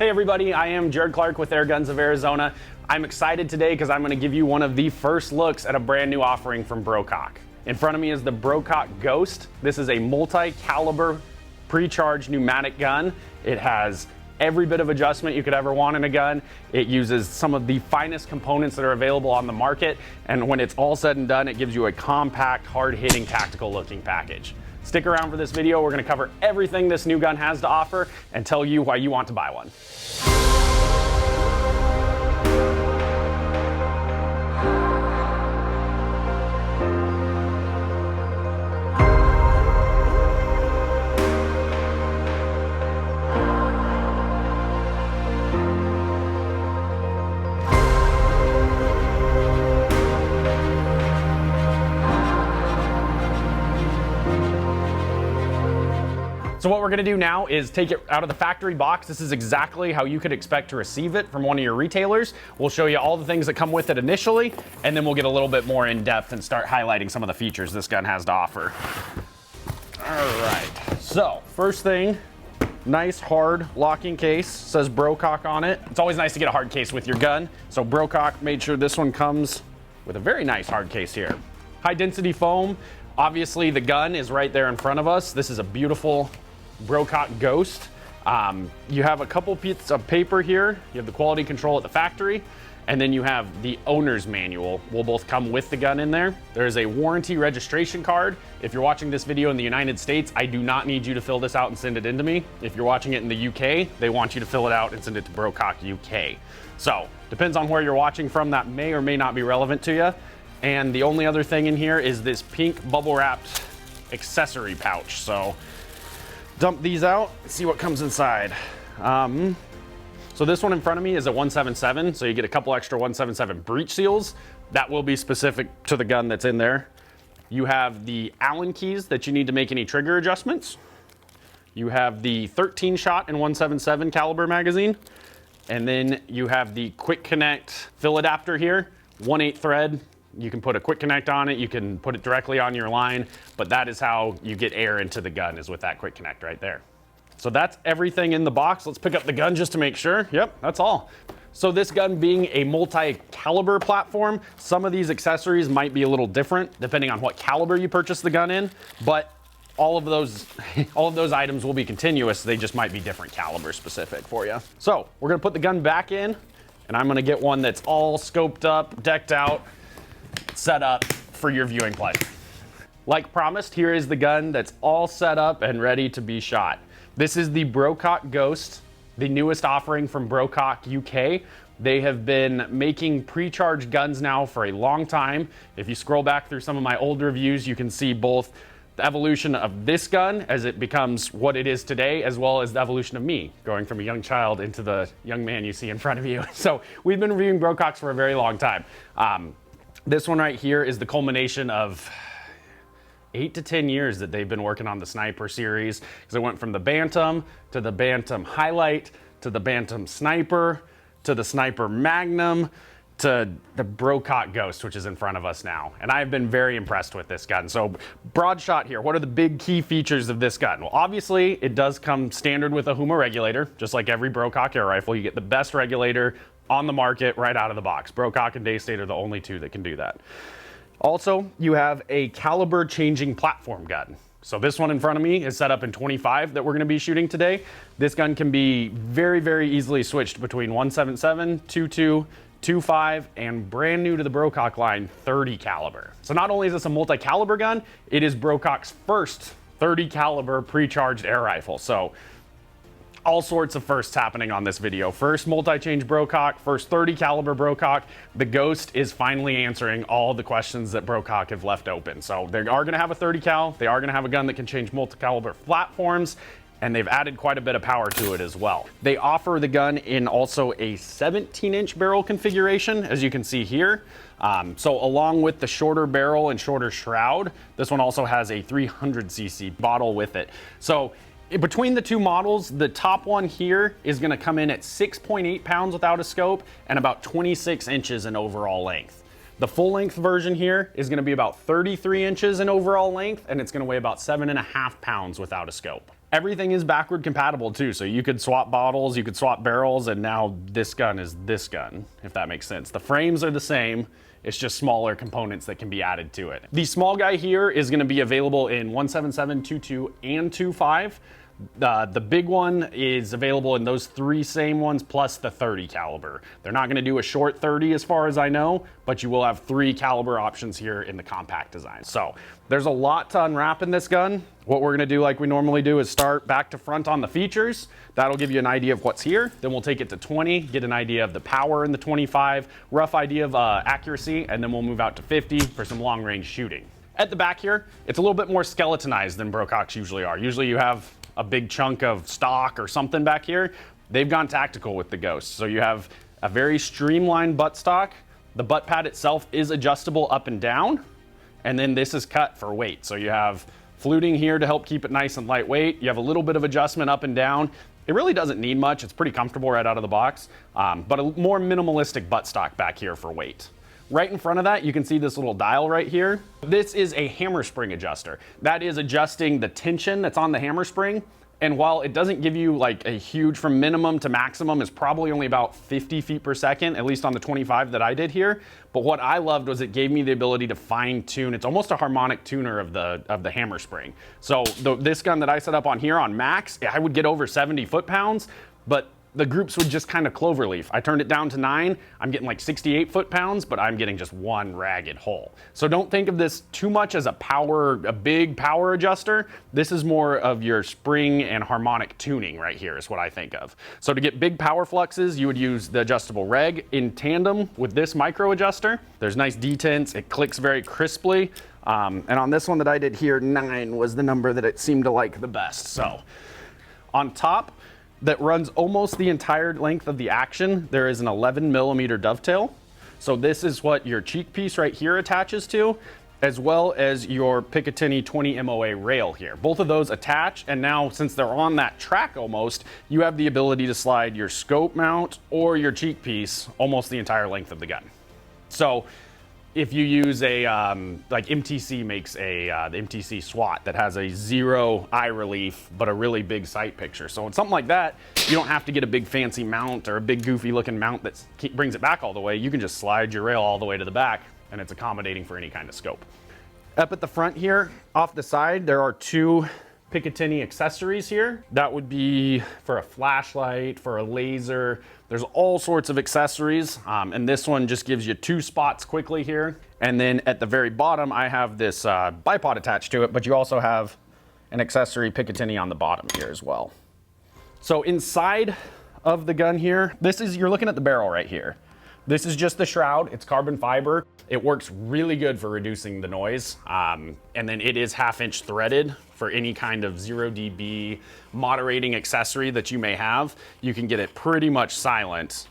Hey everybody, I am Jared Clark with Airguns of Arizona. I'm excited today because I'm going to give you one of the first looks at a brand new offering from Brocock. In front of me is the Brocock Ghost. This is a multi-caliber pre-charged pneumatic gun. It has every bit of adjustment you could ever want in a gun. It uses some of the finest components that are available on the market, and when it's all said and done, it gives you a compact, hard-hitting, tactical-looking package. Stick around for this video. We're going to cover everything this new gun has to offer and tell you why you want to buy one. So what we're going to do now is take it out of the factory box. This is exactly how you could expect to receive it from one of your retailers. We'll show you all the things that come with it initially, and then we'll get a little bit more in depth and start highlighting some of the features this gun has to offer. All right, so first thing, nice hard locking case, says Brocock on it. It's always nice to get a hard case with your gun. So Brocock made sure this one comes with a very nice hard case here. High density foam. Obviously the gun is right there in front of us. This is a beautiful Brocock Ghost. You have a couple pieces of paper here. You have the quality control at the factory, and then you have the owner's manual. Will both come with the gun in there. There is a warranty registration card. If you're watching this video in the United States, I do not need you to fill this out and send it in to me. If you're watching it in the UK, they want you to fill it out and send it to Brocock UK. So, depends on where you're watching from. That may or may not be relevant to you. And the only other thing in here is this pink bubble wrapped accessory pouch. So, dump these out, see what comes inside. So this one in front of me is a 177, so you get a couple extra 177 breech seals. That will be specific to the gun that's in there. You have the Allen keys that you need to make any trigger adjustments. You have the 13 shot and 177 caliber magazine. And then you have the quick connect fill adapter here, 1/8 thread. You can put a quick connect on it, you can put it directly on your line, but that is how you get air into the gun, is with that quick connect right there. So that's everything in the box. Let's pick up the gun just to make sure. Yep, that's all. So this gun being a multi-caliber platform, some of these accessories might be a little different depending on what caliber you purchase the gun in, but all of those items will be continuous. They just might be different caliber specific for you. So we're gonna put the gun back in, and I'm gonna get one that's all scoped up, decked out, set up for your viewing pleasure. Like promised, here is the gun that's all set up and ready to be shot. This is the Brocock Ghost, the newest offering from Brocock UK. They have been making pre-charged guns now for a long time. If you scroll back through some of my old reviews, you can see both the evolution of this gun as it becomes what it is today, as well as the evolution of me, going from a young child into the young man you see in front of you. So we've been reviewing Brococks for a very long time. This one right here is the culmination of 8 to 10 years that they've been working on the Sniper series, because it went from the Bantam to the Bantam Highlight to the Bantam Sniper to the Sniper Magnum to the Brocock Ghost, which is in front of us now. And I've been very impressed with this gun. So broad shot here, what are the big key features of this gun? Well, obviously it does come standard with a Huma regulator, just like every Brocock air rifle. You get the best regulator on the market right out of the box. Brocock and Daystate are the only two that can do that. Also, you have a caliber changing platform gun. So this one in front of me is set up in 25 that we're gonna be shooting today. This gun can be very, very easily switched between 177, 22, 25, and brand new to the Brocock line, 30 caliber. So not only is this a multi-caliber gun, it is Brocock's first 30 caliber pre-charged air rifle. So all sorts of firsts happening on this video. First multi-change Brocock, first 30 caliber Brocock. The Ghost is finally answering all the questions that Brocock have left open. So they are gonna have a 30 cal, they are gonna have a gun that can change multi-caliber platforms, and they've added quite a bit of power to it as well. They offer the gun in also a 17-inch barrel configuration, as you can see here. So along with the shorter barrel and shorter shroud, this one also has a 300cc bottle with it. So between the two models, the top one here is gonna come in at 6.8 pounds without a scope and about 26 inches in overall length. The full length version here is gonna be about 33 inches in overall length, and it's gonna weigh about 7.5 pounds without a scope. Everything is backward compatible too, so you could swap bottles, you could swap barrels, and now this gun is this gun, if that makes sense. The frames are the same, it's just smaller components that can be added to it. The small guy here is gonna be available in 177, 22, and 25. The big one is available in those three same ones plus the 30 caliber. They're not going to do a short 30 as far as I know, but you will have 3 caliber options here in the compact design. So there's a lot to unwrap in this gun. What we're going to do like we normally do is start back to front on the features. That'll give you an idea of what's here. Then we'll take it to 20, get an idea of the power in the 25, rough idea of accuracy, and then we'll move out to 50 for some long range shooting. At the back here, it's a little bit more skeletonized than Brococks usually are. Usually you have a big chunk of stock or something back here. They've gone tactical with the Ghost. So you have a very streamlined buttstock. The butt pad itself is adjustable up and down. And then this is cut for weight. So you have fluting here to help keep it nice and lightweight. You have a little bit of adjustment up and down. It really doesn't need much. It's pretty comfortable right out of the box, but a more minimalistic buttstock back here for weight. Right in front of that, you can see this little dial right here. This is a hammer spring adjuster. That is adjusting the tension that's on the hammer spring. And while it doesn't give you like a huge, from minimum to maximum is probably only about 50 feet per second, at least on the 25 that I did here. But what I loved was it gave me the ability to fine tune. It's almost a harmonic tuner of the hammer spring. So this gun that I set up on here on max, I would get over 70 foot-pounds, but the groups would just kind of cloverleaf. I turned it down to 9. I'm getting like 68 foot-pounds, but I'm getting just one ragged hole. So don't think of this too much as a big power adjuster. This is more of your spring and harmonic tuning right here is what I think of. So to get big power fluxes, you would use the adjustable reg in tandem with this micro adjuster. There's nice detents. It clicks very crisply. And on this one that I did here, 9 was the number that it seemed to like the best. So on top, that runs almost the entire length of the action, there is an 11mm dovetail. So this is what your cheek piece right here attaches to, as well as your Picatinny 20 MOA rail here. Both of those attach, and now since they're on that track almost, you have the ability to slide your scope mount or your cheek piece almost the entire length of the gun. So if you use a, like MTC makes a, the MTC SWAT that has a 0 eye relief, but a really big sight picture. So in something like that, you don't have to get a big fancy mount or a big goofy looking mount that brings it back all the way. You can just slide your rail all the way to the back and it's accommodating for any kind of scope. Up at the front here, off the side, there are 2 Picatinny accessories here. That would be for a flashlight, for a laser. There's all sorts of accessories, and this one just gives you 2 spots quickly here. And then at the very bottom, I have this bipod attached to it, but you also have an accessory Picatinny on the bottom here as well. So inside of the gun here, you're looking at the barrel right here. This is just the shroud. It's carbon fiber. It works really good for reducing the noise. And then it is 1/2-inch threaded for any kind of 0 dB moderating accessory that you may have. You can get it pretty much silent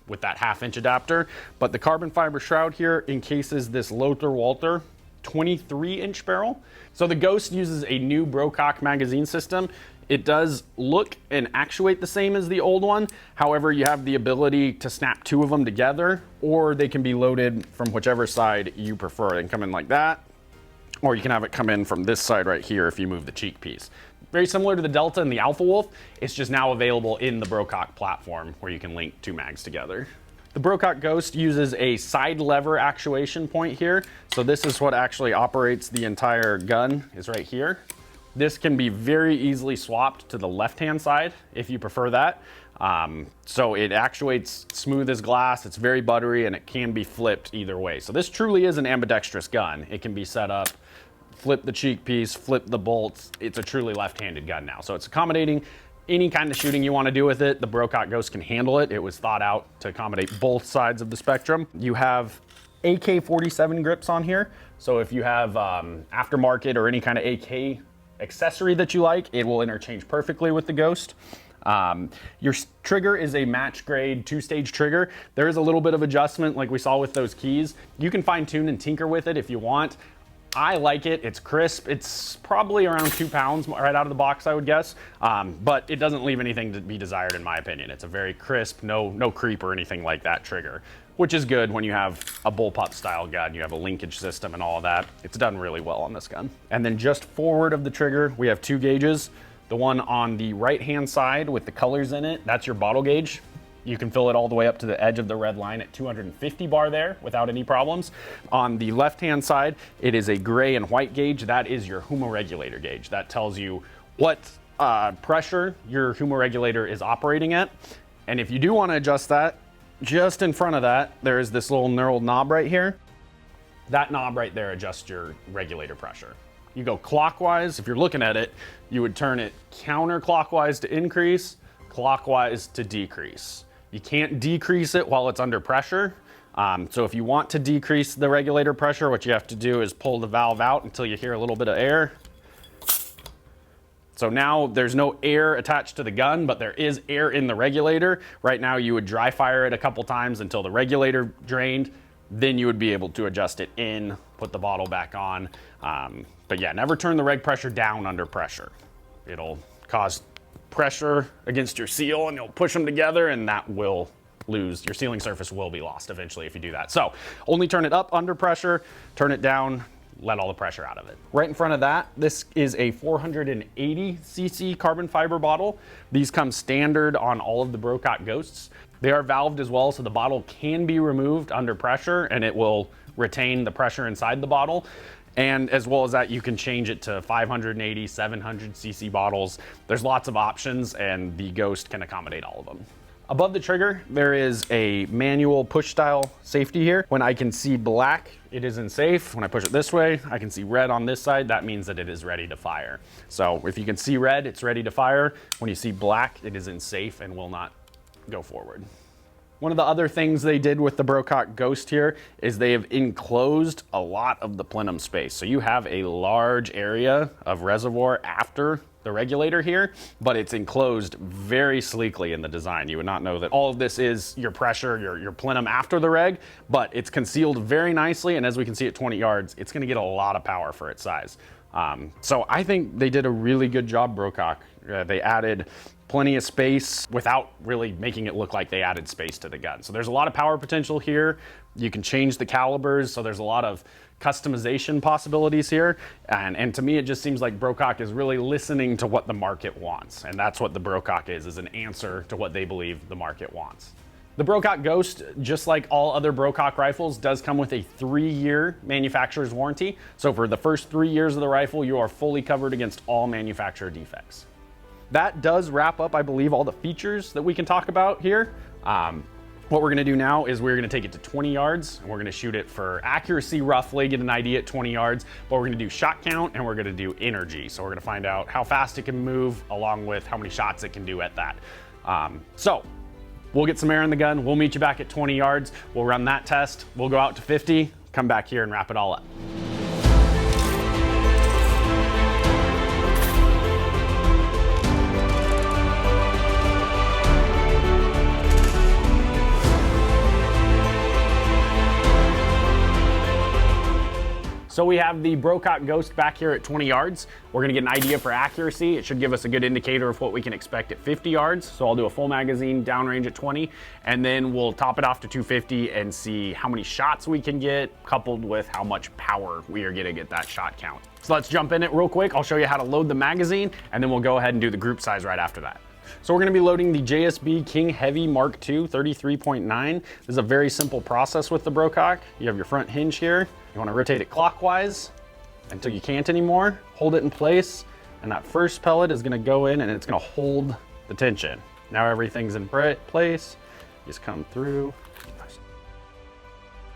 with that 1/2-inch adapter. But the carbon fiber shroud here encases this Lothar Walther 23-inch barrel. So the Ghost uses a new Brocock magazine system. It does look and actuate the same as the old one. However, you have the ability to snap 2 of them together, or they can be loaded from whichever side you prefer. They can come in like that, or you can have it come in from this side right here if you move the cheek piece. Very similar to the Delta and the Alpha Wolf. It's just now available in the Brocock platform where you can link 2 mags together. The Brocock Ghost uses a side lever actuation point here. So this is what actually operates the entire gun, is right here. This can be very easily swapped to the left-hand side if you prefer that. So it actuates smooth as glass, it's very buttery, and it can be flipped either way. So this truly is an ambidextrous gun. It can be set up, flip the cheek piece, flip the bolts. It's a truly left-handed gun now. So it's accommodating any kind of shooting you want to do with it. The Brocock Ghost can handle it. It was thought out to accommodate both sides of the spectrum. You have AK-47 grips on here. So if you have aftermarket or any kind of AK accessory that you like, it will interchange perfectly with the Ghost. Your trigger is a match grade 2-stage trigger. There is a little bit of adjustment like we saw with those keys. You can fine tune and tinker with it if you want. I like it, it's crisp. It's probably around 2 pounds right out of the box, I would guess. But it doesn't leave anything to be desired in my opinion. It's a very crisp, no creep or anything like that trigger, which is good when you have a bullpup style gun. You have a linkage system and all of that. It's done really well on this gun. And then just forward of the trigger, we have 2 gauges. The one on the right-hand side with the colors in it, that's your bottle gauge. You can fill it all the way up to the edge of the red line at 250 bar there without any problems. On the left-hand side, it is a gray and white gauge. That is your humoregulator gauge. That tells you what pressure your humoregulator is operating at. And if you do want to adjust that, just in front of that, there is this little knurled knob right here. That knob right there adjusts your regulator pressure. You go clockwise. If you're looking at it, you would turn it counterclockwise to increase, clockwise to decrease. You can't decrease it while it's under pressure. So if you want to decrease the regulator pressure, what you have to do is pull the valve out until you hear a little bit of air. So now there's no air attached to the gun, but there is air in the regulator. Right now you would dry fire it a couple times until the regulator drained. Then you would be able to adjust it in, put the bottle back on. But yeah, never turn the reg pressure down under pressure. It'll cause pressure against your seal and you'll push them together and that will lose. Your sealing surface will be lost eventually if you do that. So only turn it up under pressure, turn it down, let all the pressure out of it. Right in front of that, this is a 480 cc carbon fiber bottle. These come standard on all of the Brocock Ghosts. They are valved as well, so the bottle can be removed under pressure and it will retain the pressure inside the bottle. And as well as that, you can change it to 580, 700 cc bottles. There's lots of options and the Ghost can accommodate all of them. Above the trigger, there is a manual push style safety here. When I can see black, it isn't safe. When I push it this way, I can see red on this side. That means that it is ready to fire. So if you can see red, it's ready to fire. When you see black, it isn't safe and will not go forward. One of the other things they did with the Brocock Ghost here is they have enclosed a lot of the plenum space. So you have a large area of reservoir after the regulator here, but it's enclosed very sleekly in the design. You would not know that all of this is your pressure, your plenum after the reg, but it's concealed very nicely. And as we can see at 20 yards, it's gonna get a lot of power for its size. So I think they did a really good job, Brocock. They added plenty of space without really making it look like they added space to the gun. So there's a lot of power potential here. You can change the calibers, so there's a lot of customization possibilities here. And to me, it just seems like Brocock is really listening to what the market wants. And that's what the Brocock is an answer to what they believe the market wants. The Brocock Ghost, just like all other Brocock rifles, does come with a 3-year manufacturer's warranty. So for the first 3 years of the rifle, you are fully covered against all manufacturer defects. That does wrap up, I believe, all the features that we can talk about here. What we're gonna do now is we're gonna take it to 20 yards and we're gonna shoot it for accuracy roughly, get an idea at 20 yards, but we're gonna do shot count and we're gonna do energy. So we're gonna find out how fast it can move along with how many shots it can do at that. So we'll get some air in the gun. We'll meet you back at 20 yards. We'll run that test. We'll go out to 50, come back here and wrap it all up. So we have the Brocock Ghost back here at 20 yards. We're gonna get an idea for accuracy. It should give us a good indicator of what we can expect at 50 yards. So I'll do a full magazine downrange at 20, and then we'll top it off to 250 and see how many shots we can get, coupled with how much power we are getting at that shot count. So let's jump in it real quick. I'll show you how to load the magazine, and then we'll go ahead and do the group size right after that. So we're gonna be loading the JSB King Heavy Mark II 33.9. This is a very simple process with the Brocock. You have your front hinge here. You wanna rotate it clockwise until you can't anymore. Hold it in place, and that first pellet is gonna go in and it's gonna hold the tension. Now everything's in place. Just come through.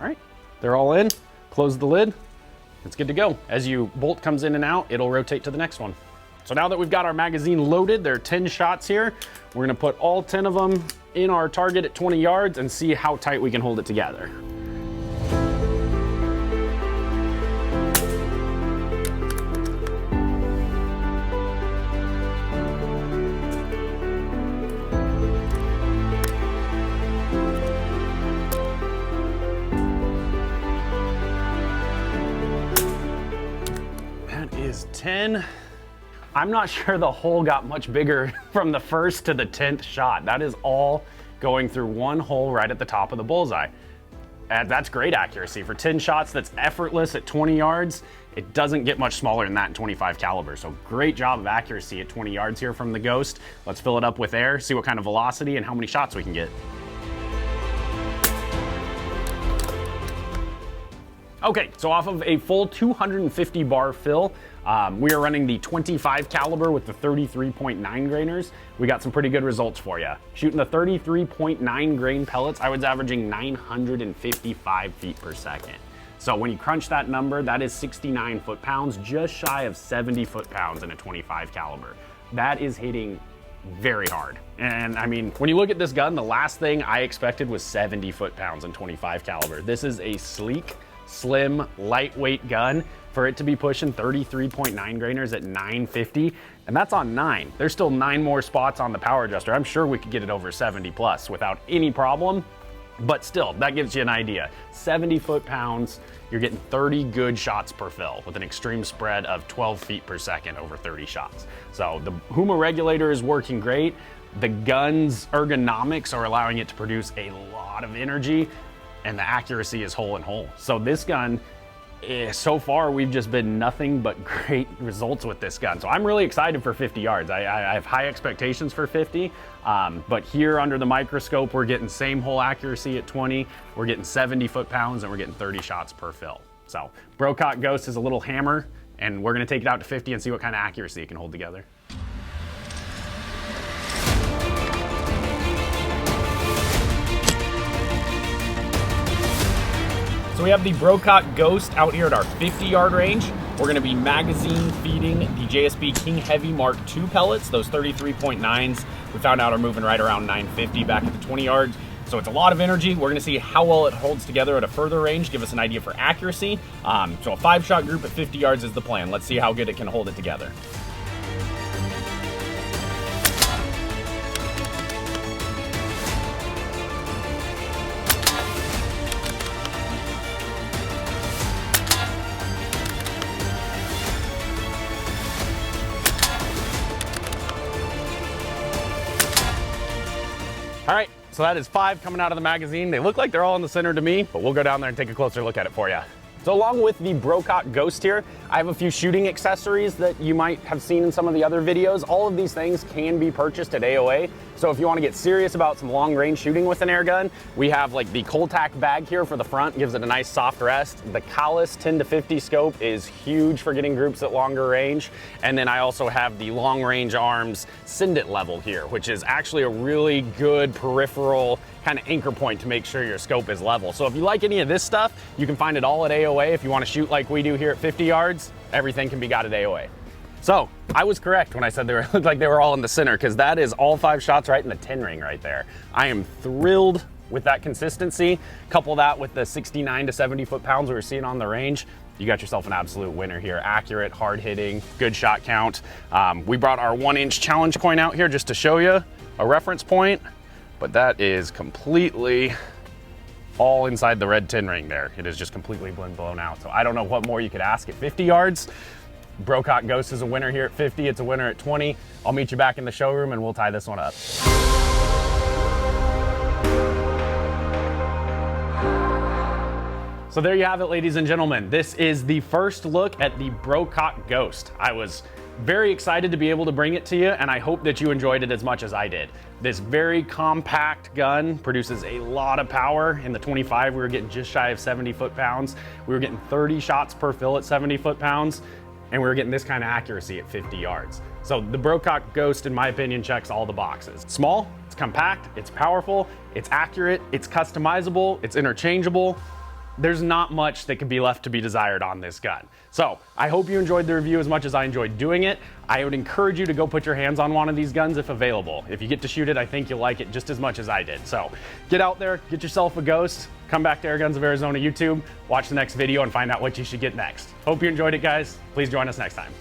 All right, they're all in. Close the lid. It's good to go. As you bolt comes in and out, it'll rotate to the next one. So now that we've got our magazine loaded, there are 10 shots here. We're gonna put all 10 of them in our target at 20 yards and see how tight we can hold it together. That is 10. I'm not sure the hole got much bigger from the first to the 10th shot. That is all going through one hole right at the top of the bullseye. That's great accuracy. For 10 shots, that's effortless at 20 yards. It doesn't get much smaller than that in 25 caliber. So great job of accuracy at 20 yards here from the Ghost. Let's fill it up with air, see what kind of velocity and how many shots we can get. Okay, so off of a full 250 bar fill, we are running the 25 caliber with the 33.9 grainers. We got some pretty good results for you. Shooting the 33.9 grain pellets, I was averaging 955 feet per second. So when you crunch that number, that is 69 foot-pounds, just shy of 70 foot-pounds in a 25 caliber. That is hitting very hard. And I mean, when you look at this gun, the last thing I expected was 70 foot-pounds in 25 caliber. This is a sleek, slim, lightweight gun. For it to be pushing 33.9 grainers at 950, and that's on 9. There's still 9 more spots on the power adjuster. I'm sure we could get it over 70 plus without any problem, but still, that gives you an idea. 70 foot-pounds, you're getting 30 good shots per fill with an extreme spread of 12 feet per second over 30 shots. So the Huma regulator is working great. The gun's ergonomics are allowing it to produce a lot of energy, and the accuracy is whole and whole. So this gun, so far we've just been nothing but great results with this gun. So I'm really excited for 50 yards. I have high expectations for 50, but here under the microscope, we're getting same hole accuracy at 20, we're getting 70 foot-pounds, and we're getting 30 shots per fill. So Brocock Ghost is a little hammer, and we're gonna take it out to 50 and see what kind of accuracy it can hold together. So we have the Brocock Ghost out here at our 50-yard range. We're gonna be magazine feeding the JSB King Heavy Mark II pellets. Those 33.9s we found out are moving right around 950 back at the 20 yards. So it's a lot of energy. We're gonna see how well it holds together at a further range, give us an idea for accuracy. So a 5-shot group at 50 yards is the plan. Let's see how good it can hold it together. All right, so that is 5 coming out of the magazine. They look like they're all in the center to me, but we'll go down there and take a closer look at it for you. So along with the Brocock Ghost here, I have a few shooting accessories that you might have seen in some of the other videos. All of these things can be purchased at AOA. So if you want to get serious about some long range shooting with an air gun, we have like the Coltac bag here for the front, gives it a nice soft rest. The Collis 10 to 50 scope is huge for getting groups at longer range. And then I also have the Long Range Arms Sindit level here, which is actually a really good peripheral kind of anchor point to make sure your scope is level. So if you like any of this stuff, you can find it all at AOA. If you want to shoot like we do here at 50 yards, everything can be got at AOA. So I was correct when I said they looked like they were all in the center, because that is all 5 shots right in the 10 ring right there. I am thrilled with that consistency. Couple that with the 69 to 70 foot-pounds we were seeing on the range, you got yourself an absolute winner here. Accurate, hard hitting, good shot count. We brought our 1-inch challenge coin out here just to show you a reference point, but that is completely all inside the red 10 ring there. It is just completely blown out. So I don't know what more you could ask at 50 yards. Brocock Ghost is a winner here at 50. It's a winner at 20. I'll meet you back in the showroom and we'll tie this one up. So there you have it, ladies and gentlemen. This is the first look at the Brocock Ghost. I was very excited to be able to bring it to you, and I hope that you enjoyed it as much as I did. This very compact gun produces a lot of power. In the 25, we were getting just shy of 70 foot-pounds. We were getting 30 shots per fill at 70 foot-pounds, and we were getting this kind of accuracy at 50 yards. So the Brocock Ghost, in my opinion, checks all the boxes. It's small, it's compact, it's powerful, it's accurate, it's customizable, it's interchangeable. There's not much that could be left to be desired on this gun. So I hope you enjoyed the review as much as I enjoyed doing it. I would encourage you to go put your hands on one of these guns if available. If you get to shoot it, I think you'll like it just as much as I did. So get out there, get yourself a Ghost, come back to Airguns of Arizona YouTube, watch the next video and find out what you should get next. Hope you enjoyed it, guys. Please join us next time.